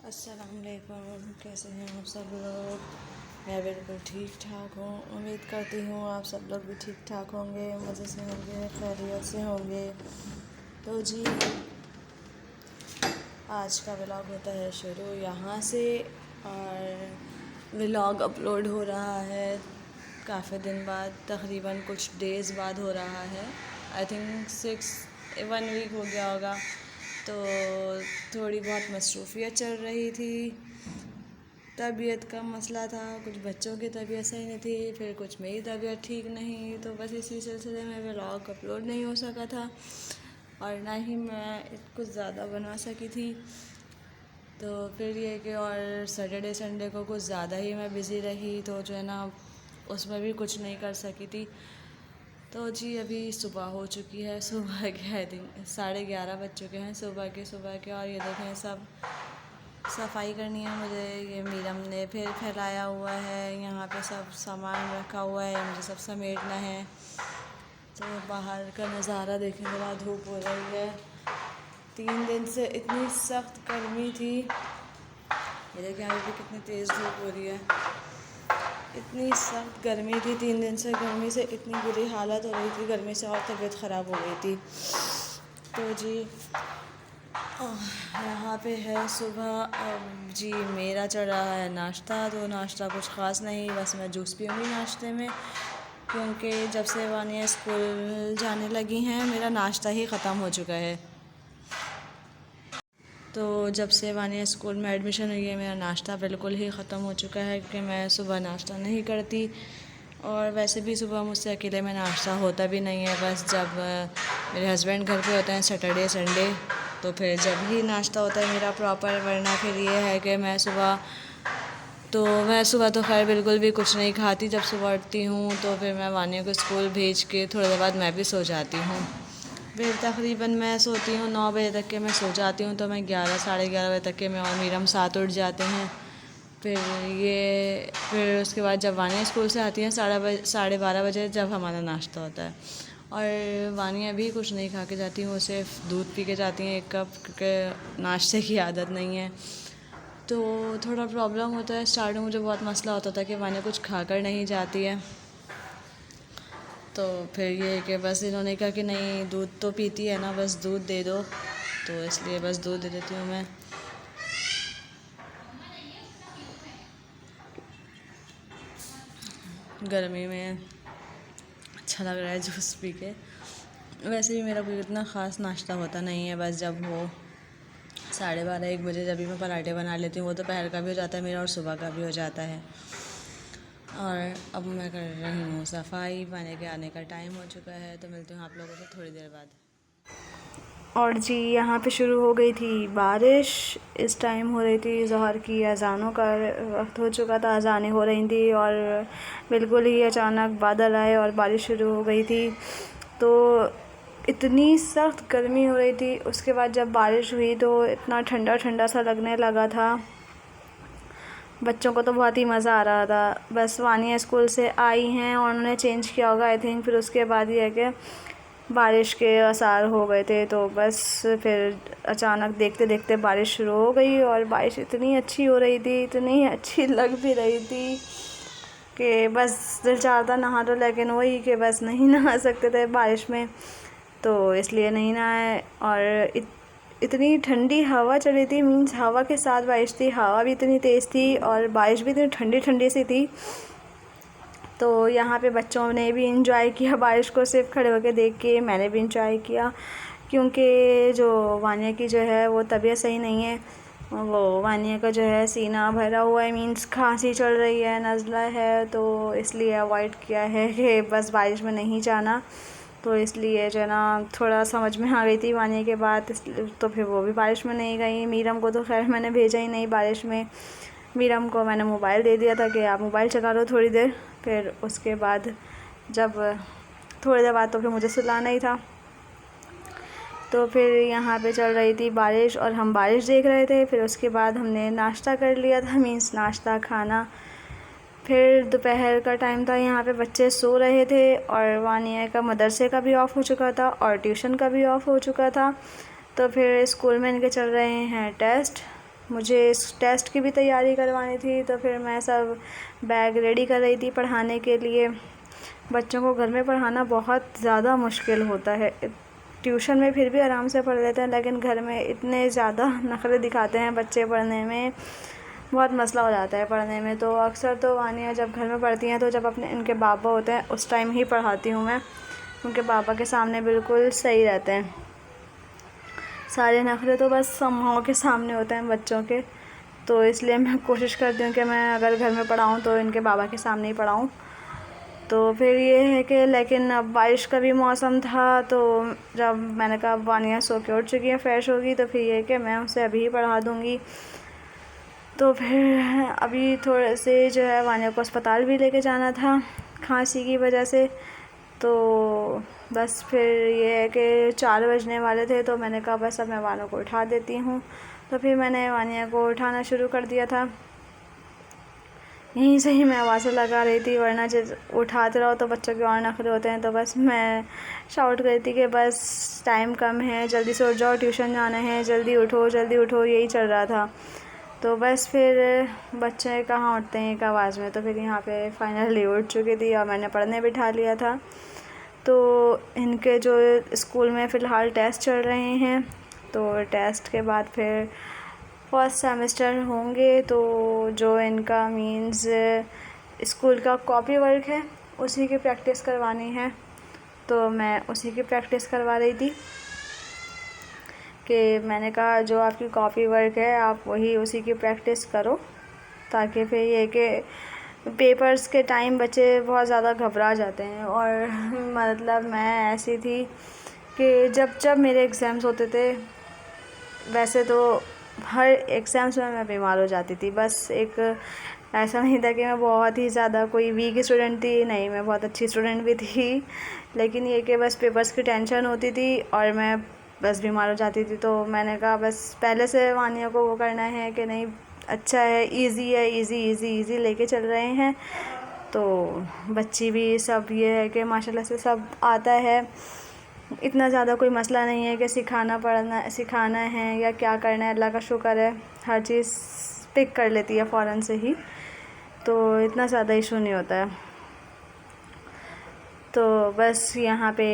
अस्सलाम वालेकुम, कैसे हैं आप सब लोग। मैं बिल्कुल ठीक ठाक हूँ। उम्मीद करती हूँ आप सब लोग भी ठीक ठाक होंगे, मज़े से होंगे, खैरियत से होंगे। तो जी, आज का व्लॉग होता है शुरू यहाँ से, और व्लॉग अपलोड हो रहा है काफ़ी दिन बाद, तकरीबन कुछ डेज़ बाद हो रहा है। आई थिंक 1 वीक हो गया होगा। तो थोड़ी बहुत मसरूफ़ियत चल रही थी, तबीयत का मसला था, कुछ बच्चों की तबीयत सही नहीं थी, फिर कुछ मेरी तबीयत ठीक नहीं, तो बस इसी सिलसिले में व्लॉग अपलोड नहीं हो सका था और ना ही मैं कुछ ज़्यादा बना सकी थी। तो फिर ये कि और सैटरडे संडे को कुछ ज़्यादा ही मैं बिज़ी रही, तो जो है ना उसमें भी कुछ नहीं कर सकी थी। तो जी अभी सुबह हो चुकी है, सुबह के आई थिंक 11:30 बज चुके हैं सुबह के। और ये देखें, सब सफाई करनी है मुझे। ये मीरम ने फिर फैलाया हुआ है, यहाँ पे सब सामान रखा हुआ है, मुझे सब समेटना है। तो बाहर का नज़ारा देखने के बाद धूप हो रही है। 3 दिन से इतनी सख्त गर्मी थी, ये देखिए अभी भी कितनी तेज़ धूप हो रही है। इतनी सख्त गर्मी थी, 3 दिन से गर्मी से इतनी बुरी हालत हो रही थी गर्मी से, और तबीयत ख़राब हो गई थी। तो जी यहाँ पे है सुबह। जी मेरा चल रहा है नाश्ता। तो नाश्ता कुछ ख़ास नहीं, बस मैं जूस पीऊँगी नाश्ते में, क्योंकि जब से वानिया स्कूल जाने लगी हैं मेरा नाश्ता ही ख़त्म हो चुका है। तो जब से वानिया स्कूल में एडमिशन हुई है मेरा नाश्ता बिल्कुल ही ख़त्म हो चुका है, क्योंकि मैं सुबह नाश्ता नहीं करती, और वैसे भी सुबह मुझसे अकेले में नाश्ता होता भी नहीं है। बस जब मेरे हस्बैंड घर पे होते हैं सैटरडे संडे, तो फिर जब ही नाश्ता होता है मेरा प्रॉपर, वरना फिर ये है कि मैं सुबह तो खैर बिल्कुल भी कुछ नहीं खाती। जब सुबह उठती हूँ तो फिर मैं वानिया को स्कूल भेज के थोड़ी देर बाद मैं भी सो जाती हूँ। फिर तकरीबन मैं सोती हूँ 9 बजे तक के मैं सो जाती हूँ, तो मैं 11 साढ़े 11 बजे तक के मैं और मीरम साथ उठ जाते हैं। फिर उसके बाद जब वानिया स्कूल से आती हैं 12:30 बजे, जब हमारा नाश्ता होता है। और वानिया भी कुछ नहीं खा के जाती हैं, वो सिर्फ दूध पी के जाती हैं 1 कप, क्योंकि नाश्ते की आदत नहीं है। तो थोड़ा प्रॉब्लम होता है, स्टार्ट में मुझे बहुत मसला होता था कि वानिया कुछ खाकर नहीं जाती है। तो फिर ये कि बस इन्होंने कहा कि नहीं, दूध तो पीती है ना, बस दूध दे दो, तो इसलिए बस दूध दे देती हूँ मैं। गर्मी में अच्छा लग रहा है जूस पी के। वैसे भी मेरा कोई इतना ख़ास नाश्ता होता नहीं है, बस जब हो 12:30 1 बजे जब भी मैं पराठे बना लेती हूँ, वो दोपहर का भी हो जाता है मेरा और सुबह का भी हो जाता है। और अब मैं कर रही हूँ सफाई, पानी के आने का टाइम हो चुका है, तो मिलती हूँ आप लोगों से थोड़ी देर बाद। और जी यहाँ पे शुरू हो गई थी बारिश। इस टाइम हो रही थी ज़ोहर की अज़ानों का वक्त हो चुका था, अज़ानें हो रही थी, और बिल्कुल ही अचानक बादल आए और बारिश शुरू हो गई थी। तो इतनी सख्त गर्मी हो रही थी, उसके बाद जब बारिश हुई तो इतना ठंडा ठंडा सा लगने लगा था। बच्चों को तो बहुत ही मज़ा आ रहा था। बस वानिया स्कूल से आई हैं और उन्होंने चेंज किया होगा आई थिंक, फिर उसके बाद ये है कि बारिश के आसार हो गए थे, तो बस फिर अचानक देखते देखते बारिश शुरू हो गई। और बारिश इतनी अच्छी हो रही थी, इतनी अच्छी लग भी रही थी कि बस दिल चाहता नहा लो, लेकिन वही कि बस नहीं नहा सकते थे बारिश में, तो इसलिए नहीं नहाए। और इतनी ठंडी हवा चल रही थी, मीन्स हवा के साथ बारिश थी, हवा भी इतनी तेज़ थी और बारिश भी इतनी ठंडी ठंडी सी थी। तो यहाँ पे बच्चों ने भी इंजॉय किया बारिश को, सिर्फ खड़े होकर देख के। मैंने भी इंजॉय किया, क्योंकि जो वानिया की जो है वो तबीयत सही नहीं है, वो वानिया का जो है सीना भरा हुआ है, मीन्स खांसी चल रही है, नज़ला है, तो इसलिए अवॉइड किया है कि बस बारिश में नहीं जाना। तो इसलिए जो है ना थोड़ा समझ में आ गई थी वानिया के बाद, तो फिर वो भी बारिश में नहीं गई। मीरम को तो खैर मैंने भेजा ही नहीं बारिश में। मीरम को मैंने मोबाइल दे दिया था कि आप मोबाइल चला लो थोड़ी देर, फिर उसके बाद जब थोड़ी देर बाद तो फिर मुझे सुलाना ही था। तो फिर यहाँ पे चल रही थी बारिश और हम बारिश देख रहे थे। फिर उसके बाद हमने नाश्ता कर लिया था, मीन्स नाश्ता खाना। फिर दोपहर का टाइम था, यहाँ पे बच्चे सो रहे थे और वानिया का मदरसे का भी ऑफ़ हो चुका था और ट्यूशन का भी ऑफ़ हो चुका था। तो फिर स्कूल में इनके चल रहे हैं टेस्ट, मुझे इस टेस्ट की भी तैयारी करवानी थी, तो फिर मैं सब बैग रेडी कर रही थी पढ़ाने के लिए। बच्चों को घर में पढ़ाना बहुत ज़्यादा मुश्किल होता है। ट्यूशन में फिर भी आराम से पढ़ लेते हैं, लेकिन घर में इतने ज़्यादा नखरे दिखाते हैं बच्चे, पढ़ने में बहुत मसला हो जाता है पढ़ने में। तो अक्सर तो वानिया जब घर में पढ़ती हैं तो जब अपने इनके बाबा होते हैं उस टाइम ही पढ़ाती हूँ मैं। उनके पापा के सामने बिल्कुल सही रहते हैं। सारे नखरे तो बस अम्माओं के सामने होते हैं बच्चों के, तो इसलिए मैं कोशिश करती हूँ कि मैं अगर घर में पढ़ाऊँ तो इनके बाबा के सामने ही पढ़ाऊँ। तो फिर ये है कि लेकिन अब बारिश का भी मौसम था, तो जब मैंने कहा वानिया सो के उठ चुकी है, फ्रेश होगी, तो फिर ये कि मैं उसे अभी ही पढ़ा दूँगी। तो फिर अभी थोड़े से जो है वानिया को अस्पताल भी लेके जाना था खांसी की वजह से। तो बस फिर ये है कि 4 बजने वाले थे, तो मैंने कहा बस अब मैं वानिया को उठा देती हूँ। तो फिर मैंने वानिया को उठाना शुरू कर दिया था। यहीं से ही मैं आवाज़ें लगा रही थी, वरना जब उठाते रहो तो बच्चों के और नखरे होते हैं। तो बस मैं शाउट करती थी कि बस टाइम कम है, जल्दी से उठ जाओ, ट्यूशन जाना है, जल्दी उठो, यही चल रहा था। तो बस फिर बच्चे कहाँ उठते हैं एक आवाज़ में। तो फिर यहाँ पे फाइनली उठ चुकी थी और मैंने पढ़ने बिठा लिया था। तो इनके जो स्कूल में फ़िलहाल टेस्ट चल रहे हैं, तो टेस्ट के बाद फिर फर्स्ट सेमेस्टर होंगे। तो जो इनका मीन्स स्कूल का कॉपी वर्क है उसी की प्रैक्टिस करवानी है, तो मैं उसी की प्रैक्टिस करवा रही थी। कि मैंने कहा जो आपकी कॉपी वर्क है आप वही उसी की प्रैक्टिस करो, ताकि फिर ये कि पेपर्स के टाइम बच्चे बहुत ज़्यादा घबरा जाते हैं। और मतलब मैं ऐसी थी कि जब मेरे एग्ज़ाम्स होते थे, वैसे तो हर एग्ज़ाम्स में मैं बीमार हो जाती थी। बस एक ऐसा नहीं था कि मैं बहुत ही ज़्यादा कोई वीक स्टूडेंट थी, नहीं, मैं बहुत अच्छी स्टूडेंट भी थी, लेकिन ये कि बस पेपर्स की टेंशन होती थी और मैं बस बीमार हो जाती थी। तो मैंने कहा बस पहले से वानिया को वो करना है कि नहीं, अच्छा है, इजी है, इजी लेके चल रहे हैं। तो बच्ची भी सब ये है कि माशाल्लाह से सब आता है, इतना ज़्यादा कोई मसला नहीं है कि सिखाना है या क्या करना है। अल्लाह का शुक्र है, हर चीज़ पिक कर लेती है फ़ौरन से ही, तो इतना ज़्यादा इशू नहीं होता है। तो बस यहाँ पे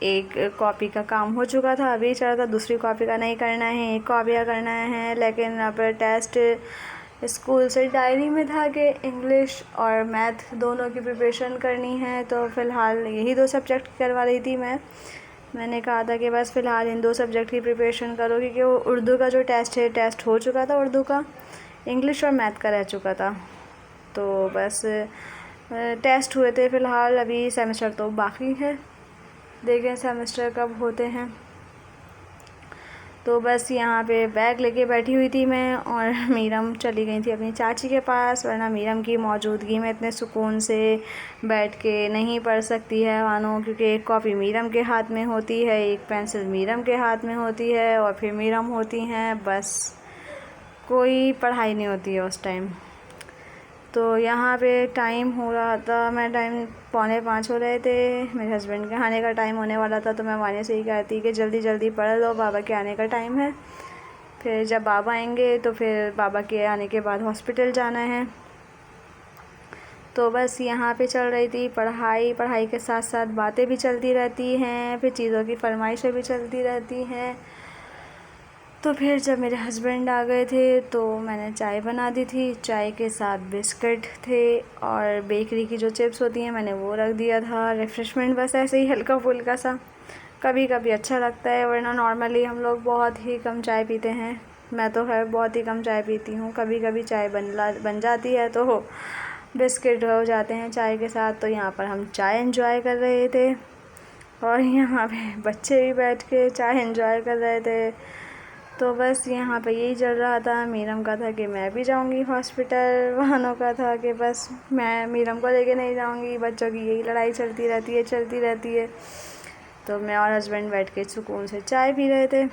एक कॉपी का काम हो चुका था, अभी चल रहा था, दूसरी कॉपी का नहीं करना है, एक कॉपियाँ करना है। लेकिन अब टेस्ट स्कूल से डायरी में था कि इंग्लिश और मैथ दोनों की प्रिपरेशन करनी है। तो फ़िलहाल यही 2 सब्जेक्ट करवा रही थी मैंने कहा था कि बस फ़िलहाल इन 2 सब्जेक्ट की प्रिपरेशन करो, क्योंकि वो उर्दू का जो टेस्ट हो चुका था उर्दू का, इंग्लिश और मैथ का रह चुका था। तो बस टेस्ट हुए थे, फ़िलहाल अभी सेमेस्टर तो बाकी है, देखें सेमेस्टर कब होते हैं। तो बस यहाँ पे बैग लेके बैठी हुई थी मैं, और मीरम चली गई थी अपनी चाची के पास, वरना मीरम की मौजूदगी में इतने सुकून से बैठ के नहीं पढ़ सकती है वानो, क्योंकि एक कॉपी मीरम के हाथ में होती है, एक पेंसिल मीरम के हाथ में होती है, और फिर मीरम होती हैं, बस कोई पढ़ाई नहीं होती है उस टाइम। तो यहाँ पे टाइम हो रहा था, मैं टाइम 4:45 हो रहे थे, मेरे हस्बैंड के आने का टाइम होने वाला था। तो मैं वानिया से ही कहती कि जल्दी पढ़ लो, बाबा के आने का टाइम है। फिर जब बाबा आएंगे तो फिर बाबा के आने के बाद हॉस्पिटल जाना है। तो बस यहाँ पे चल रही थी पढ़ाई के साथ साथ बातें भी चलती रहती हैं, फिर चीज़ों की फरमाइशें भी चलती रहती हैं। तो फिर जब मेरे हस्बैंड आ गए थे तो मैंने चाय बना दी थी, चाय के साथ बिस्किट थे और बेकरी की जो चिप्स होती हैं मैंने वो रख दिया था, रिफ़्रेशमेंट बस ऐसे ही हल्का फुल्का सा, कभी कभी अच्छा लगता है, वरना नॉर्मली हम लोग बहुत ही कम चाय पीते हैं। मैं तो खैर बहुत ही कम चाय पीती हूँ, कभी कभी चाय बन जाती है तो बिस्किट हो जाते हैं चाय के साथ। तो यहाँ पर हम चाय एंजॉय कर रहे थे और यहाँ पे बच्चे भी बैठ के चाय एंजॉय कर रहे थे। तो बस यहाँ पे यही चल रहा था। मीरम का था कि मैं भी जाऊँगी हॉस्पिटल, वानों का था कि बस मैं मीरम को लेके नहीं जाऊँगी, बच्चों की यही लड़ाई चलती रहती है। तो मैं और हस्बैंड बैठ के सुकून से चाय पी रहे थे।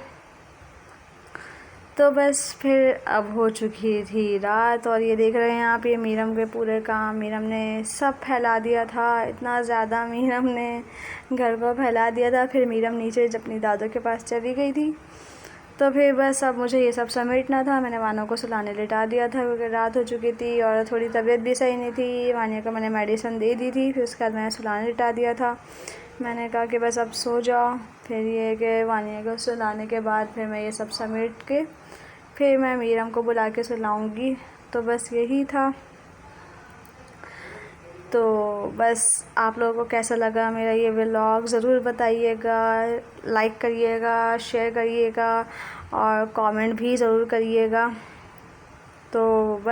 तो बस फिर अब हो चुकी थी रात, और ये देख रहे हैं आप, ये मीरम के पूरे काम मीरम ने सब फैला दिया था, इतना ज़्यादा मीरम ने घर को फैला दिया था। फिर मीरम नीचे अपनी दादों के पास चली गई थी, तो फिर बस अब मुझे ये सब समेटना था। मैंने वानों को सुलाने लिटा दिया था क्योंकि रात हो चुकी थी और थोड़ी तबीयत भी सही नहीं थी। वानिया को मैंने मेडिसिन दे दी थी, फिर उसके बाद मैंने सुलाने लिटा दिया था। मैंने कहा कि बस अब सो जाओ। फिर ये कि वानिया को सुलाने के बाद फिर मैं ये सब समेट के फिर मैं मीरम को बुला के सुलाऊँगी। तो बस यही था। तो बस आप लोगों को कैसा लगा मेरा ये व्लॉग ज़रूर बताइएगा, लाइक करिएगा, शेयर करिएगा और कमेंट भी ज़रूर करिएगा। तो बस